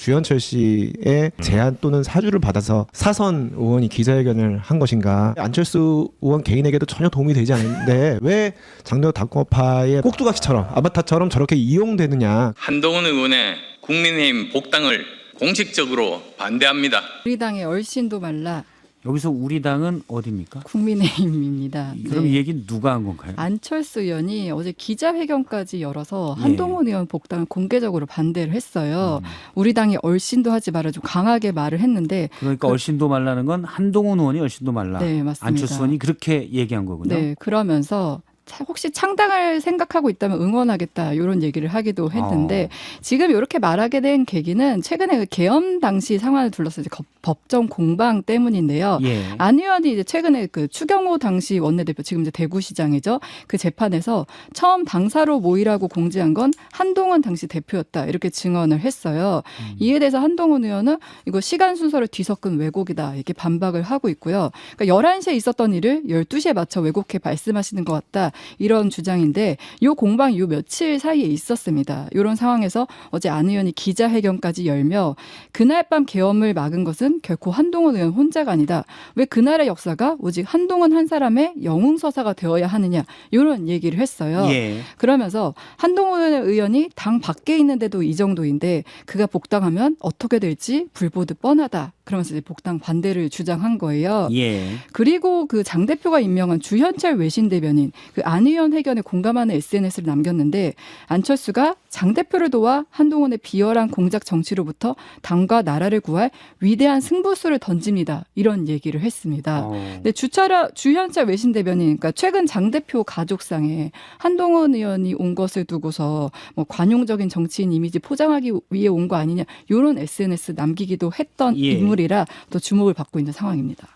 주현철 씨의 제안 또는 사주를 받아서 사선 의원이 기자회견을 한 것인가? 안철수 의원 개인에게도 전혀 도움이 되지 않는데 왜 장로 당권파의 꼭두각시처럼 아바타처럼 저렇게 이용되느냐? 한동훈 의원의 국민의힘 복당을 공식적으로 반대합니다. 우리 당의 얼씬도 말라. 여기서 우리 당은 어디입니까? 국민의힘입니다. 그럼 네. 이 얘기는 누가 한 건가요? 안철수 의원이 어제 기자회견까지 열어서 한동훈 의원 복당을 공개적으로 반대를 했어요. 우리 당이 얼씬도 하지 말아 좀 강하게 말을 했는데 그러니까 얼씬도 말라는 건 한동훈 의원이 얼씬도 말라. 네, 맞습니다. 안철수 의원이 그렇게 얘기한 거군요. 네, 그러면서 혹시 창당을 생각하고 있다면 응원하겠다 이런 얘기를 하기도 했는데 지금 이렇게 말하게 된 계기는 최근에 그 계엄 당시 상황을 둘러서 이제 법정 공방 때문인데요. 예. 안 의원이 이제 최근에 그 추경호 당시 원내대표 지금 이제 대구시장이죠. 그 재판에서 처음 당사로 모이라고 공지한 건 한동훈 당시 대표였다 이렇게 증언을 했어요. 이에 대해서 한동훈 의원은 이거 시간 순서를 뒤섞은 왜곡이다 이렇게 반박을 하고 있고요. 그러니까 11시에 있었던 일을 12시에 맞춰 왜곡해 말씀하시는 것 같다. 이런 주장인데 요 공방 요 며칠 사이에 있었습니다. 이런 상황에서 어제 안 의원이 기자회견까지 열며 그날 밤 계엄을 막은 것은 결코 한동훈 의원 혼자가 아니다. 왜 그날의 역사가 오직 한동훈 한 사람의 영웅서사가 되어야 하느냐 이런 얘기를 했어요. 예. 그러면서 한동훈 의원이 당 밖에 있는데도 이 정도인데 그가 복당하면 어떻게 될지 불보듯 뻔하다. 그러면서 이제 복당 반대를 주장한 거예요. 예. 그리고 그 장 대표가 임명한 주현철 외신 대변인 그 안 의원 회견에 공감하는 SNS를 남겼는데 안철수가 장 대표를 도와 한동훈의 비열한 공작 정치로부터 당과 나라를 구할 위대한 승부수를 던집니다. 이런 얘기를 했습니다. 근데 주현철 외신 대변인, 그러니까 최근 장 대표 가족상에 한동훈 의원이 온 것을 두고서 뭐 관용적인 정치인 이미지 포장하기 위해 온 거 아니냐 이런 SNS 남기기도 했던 예. 인물이라 또 주목을 받고 있는 상황입니다.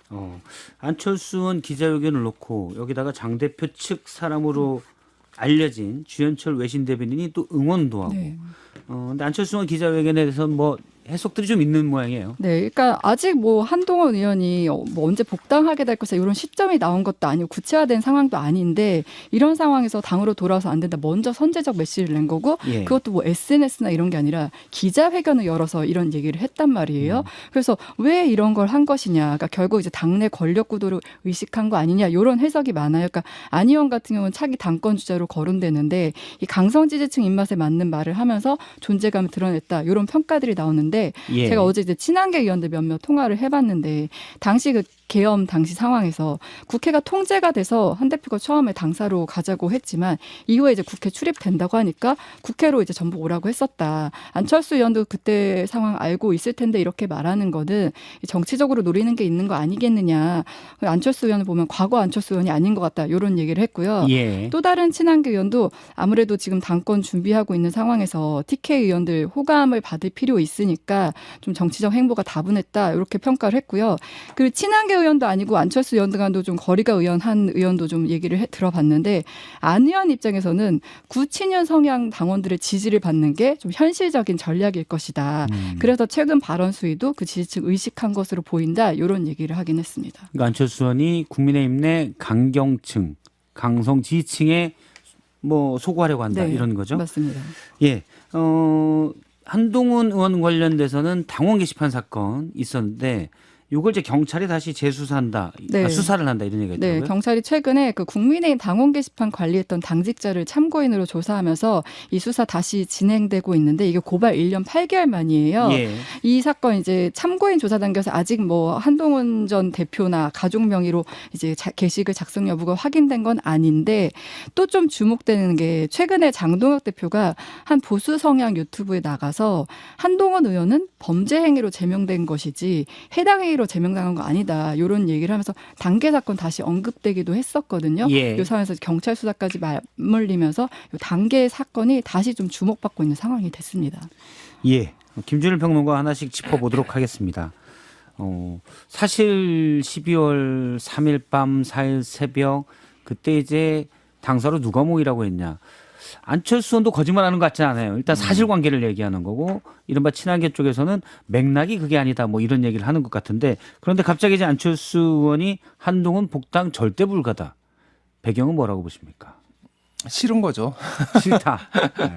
안철수 의원 기자회견을 놓고 여기다가 장 대표 측 사람으로 알려진 주현철 외신 대변인이 또 응원도 하고. 네. 근데 안철수 의원 기자회견에 대해서 뭐 해석들이 좀 있는 모양이에요. 네, 그러니까 아직 뭐 한동훈 의원이 뭐 언제 복당하게 될 것이다 이런 시점이 나온 것도 아니고 구체화된 상황도 아닌데 이런 상황에서 당으로 돌아와서 안 된다. 먼저 선제적 메시지를 낸 거고 예. 그것도 뭐 SNS나 이런 게 아니라 기자회견을 열어서 이런 얘기를 했단 말이에요. 그래서 왜 이런 걸 한 것이냐. 그러니까 결국 이제 당내 권력 구도를 의식한 거 아니냐 이런 해석이 많아요. 그러니까 안 의원 같은 경우는 차기 당권 주자로 거론되는데 이 강성 지지층 입맛에 맞는 말을 하면서 존재감을 드러냈다 이런 평가들이 나오는데. 예. 제가 어제 이제 친한계 의원들 몇몇 통화를 해봤는데 당시 그 계엄 당시 상황에서 국회가 통제가 돼서 한 대표가 처음에 당사로 가자고 했지만 이후에 이제 국회 출입된다고 하니까 국회로 이제 전부 오라고 했었다. 안철수 의원도 그때 상황 알고 있을 텐데 이렇게 말하는 거는 정치적으로 노리는 게 있는 거 아니겠느냐. 안철수 의원을 보면 과거 안철수 의원이 아닌 것 같다. 이런 얘기를 했고요. 예. 또 다른 친한계 의원도 아무래도 지금 당권 준비하고 있는 상황에서 TK 의원들 호감을 받을 필요 있으니까 좀 정치적 행보가 다분했다. 이렇게 평가를 했고요. 그리고 친한계 의원도 아니고 안철수 의원 등과도 좀 거리가 의원한 의원도 좀 얘기를 들어봤는데 안 의원 입장에서는 구친윤 성향 당원들의 지지를 받는 게 좀 현실적인 전략일 것이다. 그래서 최근 발언 수위도 그 지지층 의식한 것으로 보인다. 이런 얘기를 하긴 했습니다. 그러니까 안철수 의원이 국민의힘 내 강경층, 강성 지지층에 뭐 소구하려고 한다 네, 이런 거죠. 맞습니다. 예. 한동훈 의원 관련돼서는 당원 게시판 사건 있었는데 이걸 이제 경찰이 다시 재수사한다, 네. 수사를 한다 이런 얘기가 네, 있더라고요. 경찰이 최근에 그 국민의힘 당원 게시판 관리했던 당직자를 참고인으로 조사하면서 이 수사 다시 진행되고 있는데 이게 고발 1년 8개월 만이에요. 예. 이 사건 이제 참고인 조사 단계에서 아직 뭐 한동훈 전 대표나 가족 명의로 이제 게시글 작성 여부가 확인된 건 아닌데 또 좀 주목되는 게 최근에 장동혁 대표가 한 보수 성향 유튜브에 나가서 한동훈 의원은 범죄 행위로 제명된 것이지 해당 행위로 제명당한 거 아니다. 이런 얘기를 하면서 단계 사건 다시 언급되기도 했었거든요. 예. 이 상황에서 경찰 수사까지 맞물리면서 이 단계 사건이 다시 좀 주목받고 있는 상황이 됐습니다. 예. 김준일 평론가 하나씩 짚어보도록 하겠습니다. 사실 12월 3일 밤 4일 새벽 그때 이제 당사로 누가 모이라고 했냐. 안철수 의원도 거짓말하는 것 같지 않아요. 일단 사실관계를 얘기하는 거고 이른바 친한계 쪽에서는 맥락이 그게 아니다 뭐 이런 얘기를 하는 것 같은데 그런데 갑자기 이제 안철수 의원이 한동훈 복당 절대 불가다. 배경은 뭐라고 보십니까? 싫은 거죠. 싫다. 네.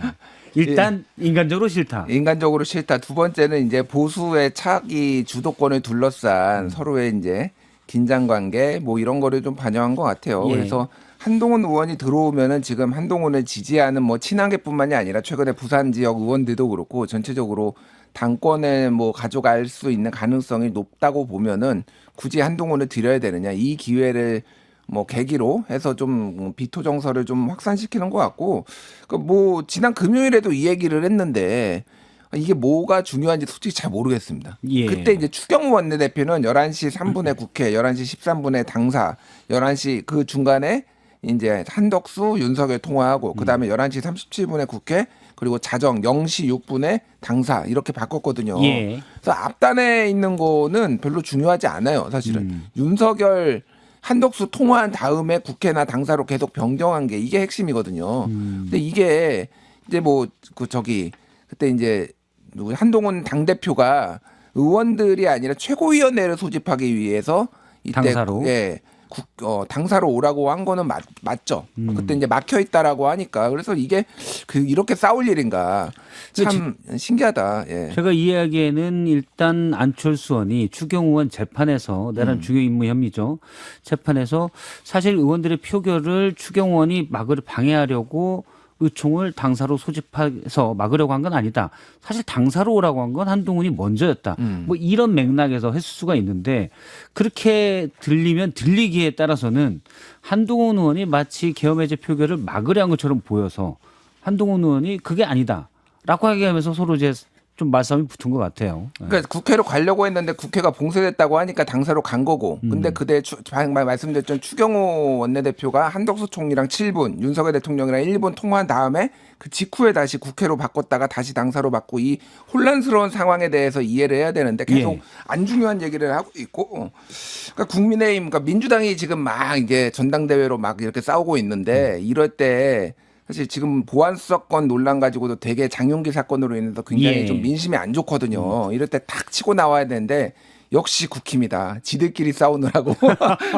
일단 인간적으로 싫다. 인간적으로 싫다. 두 번째는 이제 보수의 차기 주도권을 둘러싼 서로의 이제 긴장 관계 뭐 이런 거를 좀 반영한 것 같아요. 예. 그래서 한동훈 의원이 들어오면은 지금 한동훈을 지지하는 뭐 친한계뿐만이 아니라 최근에 부산 지역 의원들도 그렇고 전체적으로 당권을 뭐 가져갈 수 있는 가능성이 높다고 보면은 굳이 한동훈을 들여야 되느냐 이 기회를 뭐 계기로 해서 좀 비토 정서를 좀 확산시키는 것 같고 그 뭐 지난 금요일에도 이 얘기를 했는데 이게 뭐가 중요한지 솔직히 잘 모르겠습니다. 예. 그때 이제 추경호 원내대표는 11시 3분에 국회, 11시 13분에 당사, 11시 그 중간에 이제 한덕수, 윤석열 통화하고 그다음에 11시 37분에 국회 그리고 자정 0시 6분에 당사 이렇게 바꿨거든요. 예. 그래서 앞단에 있는 거는 별로 중요하지 않아요. 사실은 윤석열 한덕수 통화한 다음에 국회나 당사로 계속 변경한 게 이게 핵심이거든요. 근데 이게 이제 뭐 그 저기 그때 이제 누구 한동훈 당대표가 의원들이 아니라 최고위원회를 소집하기 위해서 이때 당사로? 예. 당사로 오라고 한 거는 맞죠. 그때 이제 막혀 있다라고 하니까 그래서 이게 이렇게 싸울 일인가 참 신기하다. 예. 제가 이야기에는 일단 안철수 의원이 추경호 의원 재판에서 내란 중요 임무 혐의죠. 재판에서 사실 의원들의 표결을 추경호 의원이 막을 방해하려고 의총을 당사로 소집해서 막으려고 한 건 아니다. 사실 당사로 오라고 한 건 한동훈이 먼저였다. 뭐 이런 맥락에서 했을 수가 있는데 그렇게 들리면 들리기에 따라서는 한동훈 의원이 마치 계엄해제 표결을 막으려 한 것처럼 보여서 한동훈 의원이 그게 아니다라고 하면서 서로 이제 좀 말싸움이 붙은 것 같아요. 그러니까 국회로 가려고 했는데 국회가 봉쇄됐다고 하니까 당사로 간 거고. 근데 그때 방금 말씀드렸던 추경호 원내대표가 한덕수 총리랑 7분, 윤석열 대통령이랑 1분 통화한 다음에 그 직후에 다시 국회로 바꿨다가 다시 당사로 바꾸고 이 혼란스러운 상황에 대해서 이해를 해야 되는데 계속 예. 안 중요한 얘기를 하고 있고. 그러니까 국민의힘, 그러니까 민주당이 지금 막 이제 전당대회로 막 이렇게 싸우고 있는데 이럴 때 사실 지금 보안수사권 논란 가지고도 되게 장용기 사건으로 인해서 굉장히 예. 좀 민심이 안 좋거든요. 이럴 때 탁 치고 나와야 되는데 역시 국힘이다. 지들끼리 싸우느라고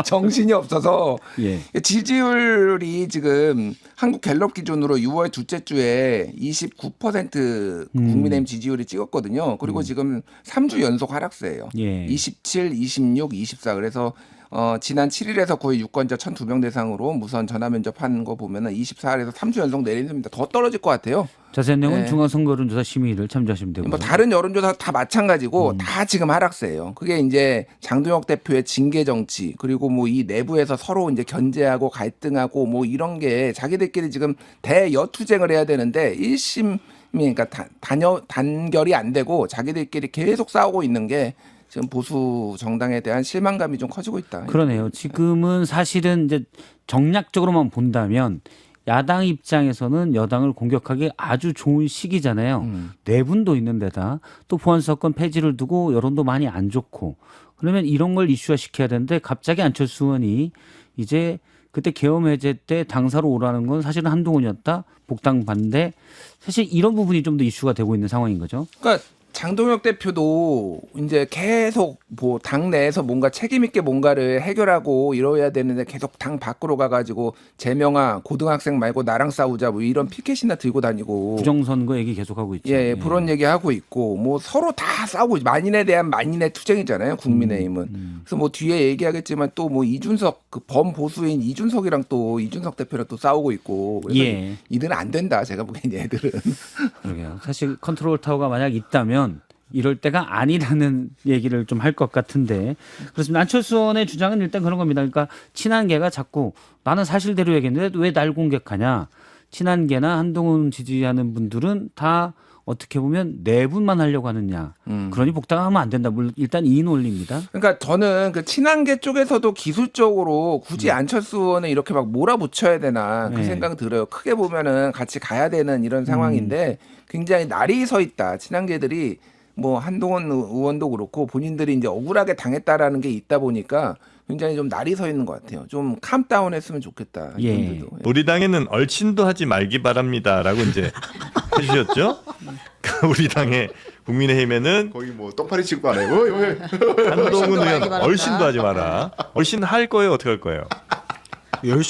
정신이 없어서 예. 지지율이 지금 한국 갤럽 기준으로 6월 둘째 주에 29% 국민의힘 지지율이 찍었거든요. 그리고 지금 3주 연속 하락세예요. 예. 27, 26, 24 그래서 지난 7일에서 9일 유권자 1,200명 대상으로 무선 전화 면접한 거 보면은 24일에서 3주 연속 내리는데 더 떨어질 것 같아요. 자세한 내용은 네. 중앙선거론조사 심의를 참조하시면 되고요. 뭐 다른 여론조사 다 마찬가지고 다 지금 하락세예요. 그게 이제 장동혁 대표의 징계 정치 그리고 뭐 이 내부에서 서로 이제 견제하고 갈등하고 뭐 이런 게 자기들끼리 지금 대여투쟁을 해야 되는데 1심이 그러니까 단결이 안 되고 자기들끼리 계속 싸우고 있는 게 지금 보수 정당에 대한 실망감이 좀 커지고 있다. 그러네요. 지금은 사실은 이제 정략적으로만 본다면 야당 입장에서는 여당을 공격하기 아주 좋은 시기잖아요. 내분도 있는 데다 또 보안사건 폐지를 두고 여론도 많이 안 좋고 그러면 이런 걸 이슈화 시켜야 되는데 갑자기 안철수 의원이 이제 그때 계엄 해제 때 당사로 오라는 건 사실은 한동훈이었다. 복당 반대. 사실 이런 부분이 좀 더 이슈가 되고 있는 상황인 거죠. 그러니까 장동혁 대표도 이제 계속 뭐 당 내에서 뭔가 책임 있게 뭔가를 해결하고 이뤄야 되는데 계속 당 밖으로 가가지고 재명아 고등학생 말고 나랑 싸우자 뭐 이런 피켓이나 들고 다니고 부정선거 얘기 계속하고 있죠. 예, 그런 얘기 하고 있고 뭐 서로 다 싸우고 만인에 대한 만인의 투쟁이잖아요 국민의힘은. 그래서 뭐 뒤에 얘기하겠지만 또 뭐 이준석 그 범보수인 이준석이랑 또 이준석 대표랑 또 싸우고 있고 그래서 예. 이들은 안 된다 제가 보기엔 얘들은. 그러게요. 사실 컨트롤 타워가 만약 있다면 이럴 때가 아니라는 얘기를 좀 할 것 같은데 그렇습니다. 안철수 의원의 주장은 일단 그런 겁니다. 그러니까 친한계가 자꾸 나는 사실대로 얘기했는데 왜 날 공격하냐. 친한계나 한동훈 지지하는 분들은 다 어떻게 보면 내분만 하려고 하느냐. 그러니 복당하면 안 된다. 물론 일단 이 논리입니다. 그러니까 저는 그 친한계 쪽에서도 기술적으로 굳이 안철수 의원을 이렇게 막 몰아붙여야 되나 그 네. 생각 들어요. 크게 보면은 같이 가야 되는 이런 상황인데 굉장히 날이 서 있다. 친한계들이 뭐 한동훈 의원도 그렇고 본인들이 이제 억울하게 당했다라는 게 있다 보니까 굉장히 좀 날이 서 있는 것 같아요. 좀 캄다운 했으면 좋겠다. 예. 이분들도. 우리 당에는 얼씬도 하지 말기 바랍니다라고 이제 해주셨죠. 우리 당의 국민의힘에는 거기 뭐 똥파리 치고 안 해고 한동훈 의원 바랍니다. 얼씬도 하지 마라. 얼씬 할 거예요, 어떻게 할 거예요?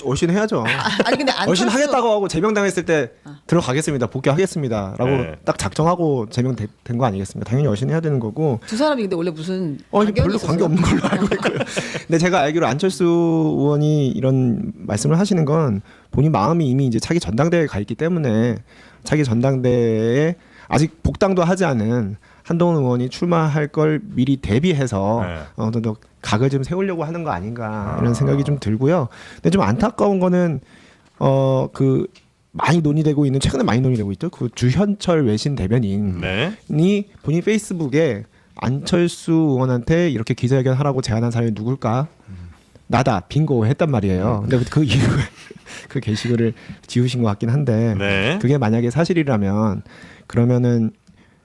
얼씬 해야죠. 아니 근데 얼씬 안철수 하겠다고 하고 제명당했을 때 들어가겠습니다. 복귀하겠습니다라고 네. 딱 작정하고 제명된 거 아니겠습니까? 당연히 얼씬 해야 되는 거고. 두 사람이 근데 원래 무슨 이거 관계가 별로 관계 없는 걸로 알고 있고요. 근데 제가 알기로 안철수 의원이 이런 말씀을 하시는 건 본인 마음이 이미 이제 차기 전당대회에 가 있기 때문에 차기 전당대회에 아직 복당도 하지 않은 한동훈 의원이 출마할 걸 미리 대비해서 네. 어느 정도 각을 좀 세우려고 하는 거 아닌가 이런 생각이 좀 들고요. 근데 좀 안타까운 거는 그 많이 논의되고 있는 최근에 많이 논의되고 있죠. 그 주현철 외신 대변인이 네. 본인 페이스북에 안철수 의원한테 이렇게 기자회견 하라고 제안한 사람이 누굴까? 나다 빙고 했단 말이에요. 근데 그 이후에 그 게시글을 지우신 것 같긴 한데 네. 그게 만약에 사실이라면 그러면은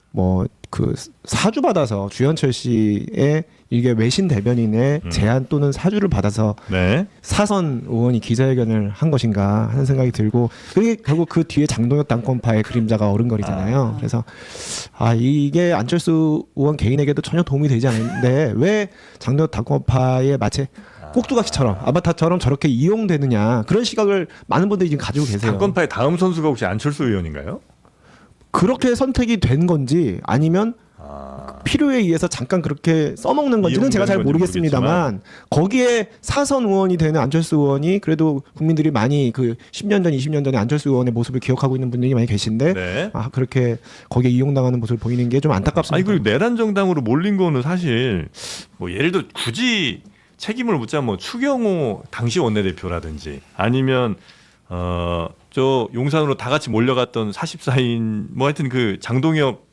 뭐 그 사주 받아서 주현철 씨의 이게 외신 대변인의 제안 또는 사주를 받아서 네. 사선 의원이 기자회견을 한 것인가 하는 생각이 들고 그게 결국 그 뒤에 장동혁 당권파의 그림자가 어른거리잖아요. 그래서 이게 안철수 의원 개인에게도 전혀 도움이 되지 않는데 왜 장동혁 당권파의 마치 꼭두각시처럼 아바타처럼 저렇게 이용되느냐 그런 시각을 많은 분들이 지금 가지고 계세요. 당권파의 다음 선수가 혹시 안철수 의원인가요? 그렇게 선택이 된 건지 아니면 필요에 의해서 잠깐 그렇게 써먹는 건지는 제가 잘 이용되는 건지 모르겠습니다만 거기에 사선 의원이 되는 안철수 의원이 그래도 국민들이 많이 그 10년 전, 20년 전에 안철수 의원의 모습을 기억하고 있는 분들이 많이 계신데 네. 그렇게 거기에 이용당하는 모습을 보이는 게 좀 안타깝습니다. 아니 그리고 내란 정당으로 몰린 거는 사실 뭐 예를 들어 굳이 책임을 묻자면 뭐 추경호 당시 원내대표라든지 아니면 저 용산으로 다 같이 몰려갔던 44인 뭐 하여튼 그 장동혁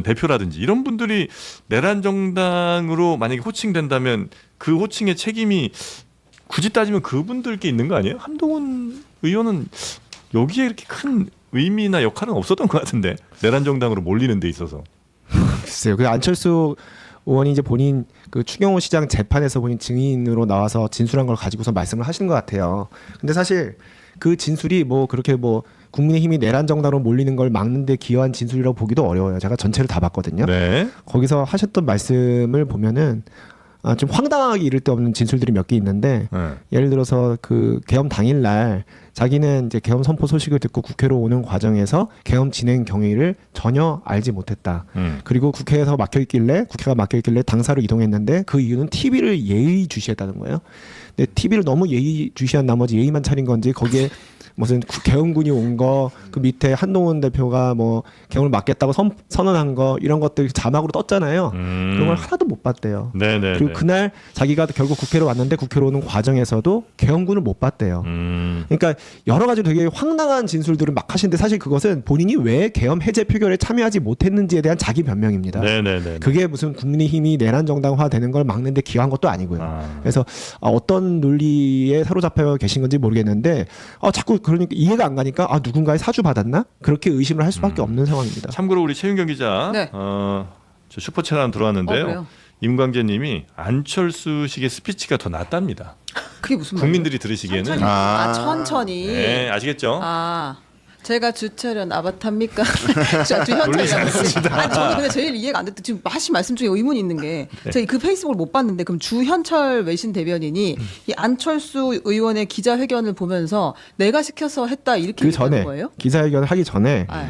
대표라든지 이런 분들이 내란 정당으로 만약에 호칭된다면 그 호칭의 책임이 굳이 따지면 그분들께 있는 거 아니에요? 한동훈 의원은 여기에 이렇게 큰 의미나 역할은 없었던 것 같은데 내란 정당으로 몰리는 데 있어서. 글쎄요. 그 안철수 의원이 이제 본인 그 추경호 시장 재판에서 본인 증인으로 나와서 진술한 걸 가지고서 말씀을 하시는 것 같아요. 근데 사실 그 진술이 뭐 그렇게 뭐 국민의힘이 내란 정당으로 몰리는 걸 막는 데 기여한 진술이라고 보기도 어려워요. 제가 전체를 다 봤거든요. 네. 거기서 하셨던 말씀을 보면은 좀 황당하게 이를 데 없는 진술들이 몇 개 있는데 네. 예를 들어서 그 계엄 당일날 자기는 이제 계엄 선포 소식을 듣고 국회로 오는 과정에서 계엄 진행 경위를 전혀 알지 못했다. 그리고 국회가 막혀 있길래 당사로 이동했는데 그 이유는 TV를 예의주시했다는 거예요. 근데 TV를 너무 예의주시한 나머지 예의만 차린 건지 거기에 무슨 계엄군이 온 거 그 밑에 한동훈 대표가 뭐 계엄을 막겠다고 선언한 거 이런 것들 자막으로 떴잖아요. 그런 걸 하나도 못 봤대요. 네네. 그리고 그날 자기가 결국 국회로 왔는데 국회로 오는 과정에서도 계엄군을 못 봤대요. 그러니까 여러 가지 되게 황당한 진술들을 막 하시는데 사실 그것은 본인이 왜 계엄 해제 표결에 참여하지 못했는지에 대한 자기 변명입니다. 네네네. 그게 무슨 국민의힘이 내란 정당화 되는 걸 막는데 기여한 것도 아니고요. 그래서 어떤 논리에 사로잡혀 계신 건지 모르겠는데 자꾸 그러니까 이해가 안 가니까 누군가의 사주 받았나? 그렇게 의심을 할 수밖에 없는 상황입니다. 참고로 우리 최윤경 기자 네. 저 슈퍼챗 하나 들어왔는데요. 그래요? 임광재님이 안철수식의 스피치가 더 낫답니다. 그게 무슨 말이에요? 국민들이 들으시기에는 천천히. 네, 아시겠죠? 제가 주철현 아바타입니까? 놀리지 않습니다. 아니 저는 근데 제일 이해가 안 됐던 지금 하신 말씀 중에 의문이 있는 게 제가 그 페이스북을 못 봤는데 그럼 주현철 외신 대변인이 이 안철수 의원의 기자회견을 보면서 내가 시켜서 했다 이렇게 그 얘기하는 전에 거예요? 기자회견 하기 전에 아.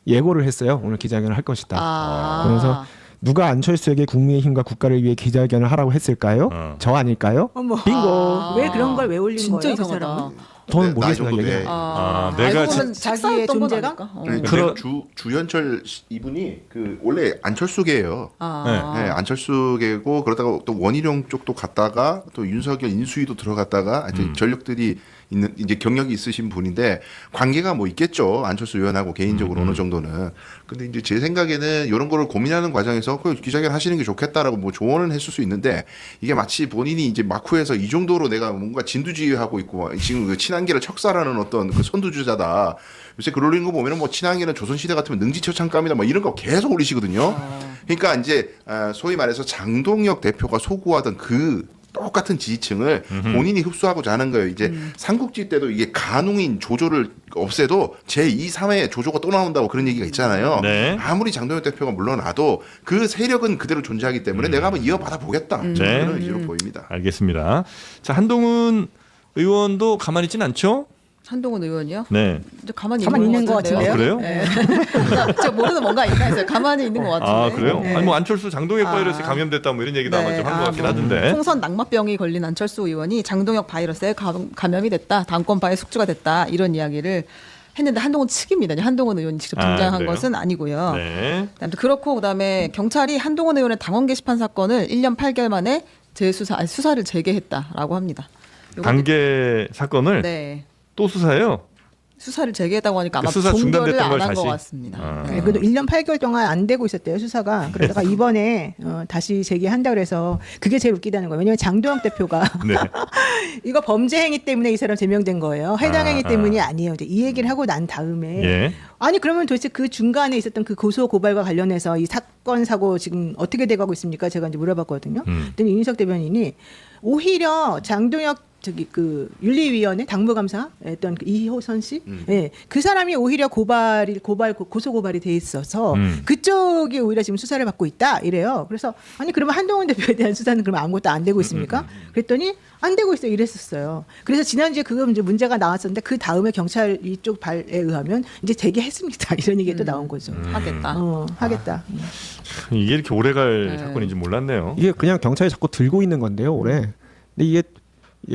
예고를 했어요. 오늘 기자회견을 할 것이다. 아. 그래서 누가 안철수에게 국민의힘과 국가를 위해 기자회견을 하라고 했을까요? 저 아닐까요? 어머. 빙고. 왜 그런 걸 왜 올린 진짜 거예요? 그 이상하다. 사람은? 저는 나이 모르겠습니다. 정도 돼. 얘기. 내가 알고 보면 자기의 식사했던 건 존재감? 아닐까? 그러니까 주현철 이분이 그 원래 안철수계예요. 네, 안철수계고 그러다가 또 원희룡 쪽도 갔다가 또 윤석열 인수위도 들어갔다가 하여튼 전력들이 있는 이제 경력이 있으신 분인데 관계가 뭐 있겠죠. 안철수 의원하고 개인적으로 어느 정도는. 근데 이제 제 생각에는 이런 거를 고민하는 과정에서 그 기자회견 하시는 게 좋겠다라고 뭐 조언은 했을 수 있는데 이게 마치 본인이 이제 마쿠에서 이 정도로 내가 뭔가 진두지휘하고 있고 지금 그 친한계를 척살하는 어떤 그 선두주자다. 요새 글 올리는 거 보면은 뭐 친한계는 조선시대 같으면 능지처참감이다 뭐 이런 거 계속 올리시거든요. 그러니까 이제 소위 말해서 장동혁 대표가 소구하던 그 똑같은 지지층을 본인이 흡수하고자 하는 거예요. 이제 삼국지 때도 이게 간웅인 조조를 없애도 제2, 3회 조조가 또 나온다고 그런 얘기가 있잖아요. 네. 아무리 장동혁 대표가 물러나도 그 세력은 그대로 존재하기 때문에 내가 한번 이어받아 보겠다. 네. 그런 의지로 보입니다. 알겠습니다. 자, 한동훈 의원도 가만히 있진 않죠? 한동훈 의원이요? 네. 이제 가만히 있는 것 같은데요? 아, 그래요? 네. 제가 모르는 뭔가 있나 했어요. 가만히 있는 것 같은데. 아 그래요? 네. 아니 뭐 안철수 장동혁 아. 바이러스에 감염됐다 뭐 이런 얘기도 아마 네. 좀 한 것 같긴 뭐 하던데. 총선 낙마병이 걸린 안철수 의원이 장동혁 바이러스에 감염이 됐다. 당권파에 숙주가 됐다. 이런 이야기를 했는데 한동훈 측입니다. 한동훈 의원이 직접 등장한 그래요? 것은 아니고요. 네. 아무튼 그렇고 그다음에 경찰이 한동훈 의원의 당원 게시판 사건을 1년 8개월 만에 수사를 재개했다라고 합니다. 요건- 단계 사건을 네. 또 수사해요. 수사를 재개했다고 하니까 아마 수사 종결을 중단됐던 걸 안 한 것 다시? 같습니다. 아. 네, 그래도 1년 8개월 동안 안 되고 있었대요 수사가. 그러다가 이번에 다시 재개한다 그래서 그게 제일 웃기다는 거예요. 왜냐하면 장도영 대표가 네. 이거 범죄 행위 때문에 이 사람 제명된 거예요. 해당 행위 아. 때문이 아니에요. 이제 이 얘기를 하고 난 다음에 예. 아니 그러면 도대체 그 중간에 있었던 그 고소 고발과 관련해서 이 사건 사고 지금 어떻게 돼가고 있습니까? 제가 이제 물어봤거든요. 그랬더니 이인석 대변인이 오히려 장동혁 그 윤리위원회 당무감사 했던 그 이호선 씨, 예, 그 사람이 오히려 고소 고발이 돼 있어서 그쪽이 오히려 지금 수사를 받고 있다 이래요. 그래서 아니 그러면 한동훈 대표에 대한 수사는 그러면 아무것도 안 되고 있습니까? 그랬더니 안 되고 있어요. 이랬었어요. 그래서 지난주에 그거 이제 문제가 나왔었는데 그 다음에 경찰 이쪽 발에 의하면 이제 재개했습니다. 이런 얘기가 또 나온 거죠. 하겠다. 하겠다. 이게 이렇게 오래 갈 네. 사건인지 몰랐네요. 이게 그냥 경찰이 자꾸 들고 있는 건데요, 올해. 근데 이게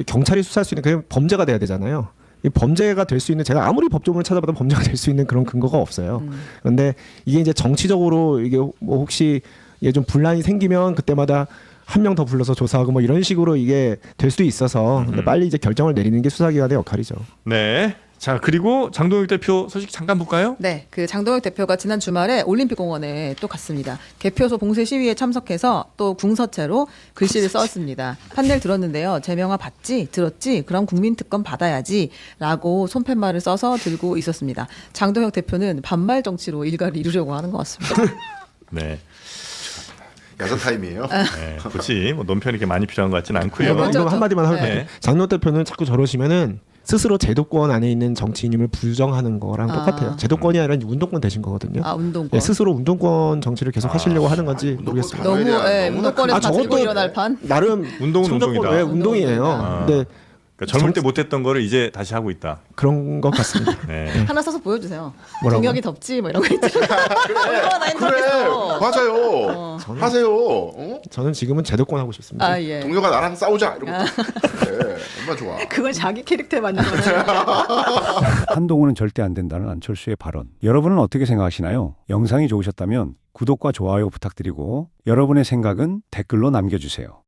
경찰이 수사할 수 있는 그냥 범죄가 돼야 되잖아요. 이 범죄가 될 수 있는 제가 아무리 법조문을 찾아봐도 범죄가 될 수 있는 그런 근거가 없어요. 그런데 이게 이제 정치적으로 이게 뭐 혹시 이게 좀 분란이 생기면 그때마다 한 명 더 불러서 조사하고 뭐 이런 식으로 이게 될 수도 있어서 근데 빨리 이제 결정을 내리는 게 수사기관의 역할이죠. 네. 자 그리고 장동혁 대표 소식 잠깐 볼까요? 네, 그 장동혁 대표가 지난 주말에 올림픽공원에 또 갔습니다. 개표소 봉쇄 시위에 참석해서 또 궁서체로 글씨를 썼습니다. 판넬 들었는데요. 제명화 받지? 들었지? 그럼 국민특검 받아야지.라고 손팻말을 써서 들고 있었습니다. 장동혁 대표는 반말 정치로 일가를 이루려고 하는 것 같습니다. 네. 야자 타임이에요. 네. 굳이 뭐 논평이 이렇게 많이 필요한 것 같지는 않고요. 먼저 이거 한마디만 하면 네. 장로 대표는 자꾸 저러시면은 스스로 제도권 안에 있는 정치인임을 부정하는 거랑 똑같아요. 제도권이 아니라 운동권 되신 거거든요. 아, 운동권. 예, 스스로 운동권 정치를 계속 하시려고 하는 건지 모르겠습니다. 너무 운동권에서 아, 다들고 저것도 일어날 판. 나름 운동은 성적권, 운동이다. 예, 운동이에요. 아. 근데 그러니까 젊을 때 못했던 거를 이제 다시 하고 있다. 그런 것 같습니다. 네. 하나 써서 보여주세요. 뭐라고요? 동혁이 덥지? 뭐 이런 거 있잖아. 얼마나 그래 힘들겠어. 맞아요. 하세요. 어? 저는 지금은 제도권 하고 싶습니다. 아, 예. 동료가 나랑 싸우자 이러고 그래, 얼마나 좋아. 그건 자기 캐릭터에 맞는 거예요. 한동훈은 절대 안 된다는 안철수의 발언. 여러분은 어떻게 생각하시나요? 영상이 좋으셨다면 구독과 좋아요 부탁드리고 여러분의 생각은 댓글로 남겨주세요.